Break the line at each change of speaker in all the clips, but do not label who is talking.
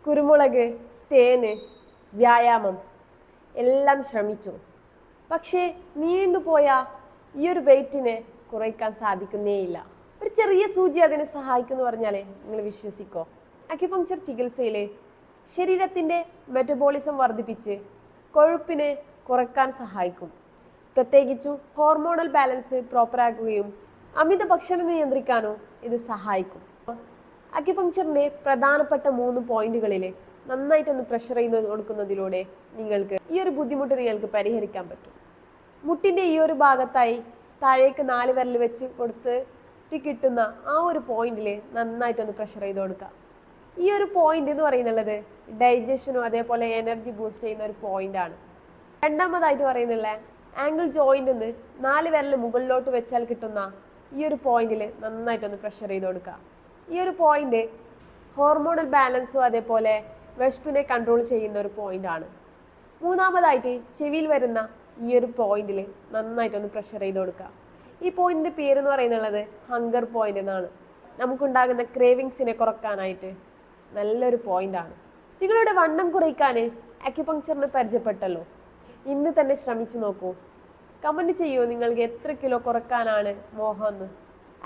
കുരുമുളക്, തേന്, വ്യായാമം എല്ലാം ശ്രമിച്ചു. പക്ഷേ നീണ്ടുപോയ ഈ ഒരു വെയിറ്റിനെ കുറയ്ക്കാൻ സാധിക്കുന്നേയില്ല. ഒരു ചെറിയ സൂചി അതിനെ സഹായിക്കുമെന്ന് പറഞ്ഞാൽ നിങ്ങൾ വിശ്വസിക്കോ? അക്യുപങ്ക്ചർ ചികിത്സയിൽ ശരീരത്തിൻ്റെ മെറ്റബോളിസം വർദ്ധിപ്പിച്ച് കൊഴുപ്പിനെ കുറയ്ക്കാൻ സഹായിക്കും. പ്രത്യേകിച്ചു ഹോർമോണൽ ബാലൻസ് പ്രോപ്പറാക്കുകയും അമിത ഭക്ഷണം നിയന്ത്രിക്കാനോ ഇത് സഹായിക്കും. അക്യുപങ്ക്ചറിൻ്റെ പ്രധാനപ്പെട്ട 3 പോയിന്റുകളിൽ നന്നായിട്ടൊന്ന് പ്രഷർ ചെയ്ത് കൊടുക്കുന്നതിലൂടെ നിങ്ങൾക്ക് ഈ ഒരു ബുദ്ധിമുട്ട് നിങ്ങൾക്ക് പരിഹരിക്കാൻ പറ്റും. മുട്ടിൻ്റെ ഈ ഒരു ഭാഗത്തായി താഴേക്ക് 4 വിരൽ വെച്ച് കൊടുത്തിട്ട് കിട്ടുന്ന ആ ഒരു പോയിന്റിൽ നന്നായിട്ടൊന്ന് പ്രഷർ ചെയ്ത് കൊടുക്കുക. ഈ ഒരു പോയിന്റ് എന്ന് പറയുന്നുള്ളത് ഡൈജഷനും അതേപോലെ എനർജി ബൂസ്റ്റ് ചെയ്യുന്ന ഒരു പോയിന്റാണ്. രണ്ടാമതായിട്ട് പറയുന്നുള്ള ആംഗിൾ ജോയിന്റ് നിന്ന് 4 വിരൽ മുകളിലോട്ട് വെച്ചാൽ കിട്ടുന്ന ഈ ഒരു പോയിന്റിൽ നന്നായിട്ടൊന്ന് പ്രഷർ ചെയ്ത് കൊടുക്കുക. ഈ ഒരു പോയിന്റ് ഹോർമോണൽ ബാലൻസും അതേപോലെ വിശപ്പിനെ കൺട്രോൾ ചെയ്യുന്ന ഒരു പോയിന്റാണ്. മൂന്നാമതായിട്ട് ചെവിയിൽ വരുന്ന ഈ ഒരു പോയിന്റിൽ നന്നായിട്ടൊന്ന് പ്രഷർ ചെയ്ത് കൊടുക്കുക. ഈ പോയിന്റിന്റെ പേരെന്ന് പറയുന്നത് ഹങ്കർ പോയിന്റ് എന്നാണ്. നമുക്കുണ്ടാകുന്ന ക്രേവിങ്സിനെ കുറക്കാനായിട്ട് നല്ലൊരു പോയിന്റാണ്. നിങ്ങളുടെ വണ്ണം കുറയ്ക്കാൻ അക്യുപങ്ക്ചറിന് പരിചയപ്പെട്ടല്ലോ. ഇന്ന് തന്നെ ശ്രമിച്ചു നോക്കൂ. കമന്റ് ചെയ്യൂ നിങ്ങൾക്ക് എത്ര കിലോ കുറക്കാനാണ് മോഹമെന്ന്.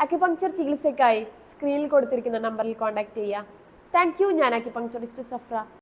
അക്യുപങ്ക്ചർ ചികിത്സയ്ക്കായി സ്ക്രീനിൽ കൊടുത്തിരിക്കുന്ന നമ്പറിൽ കോൺടാക്ട് ചെയ്യുക. Thank you. ഞാൻ അക്യുപങ്ക്ചറിസ്റ്റ് സഫ്ര.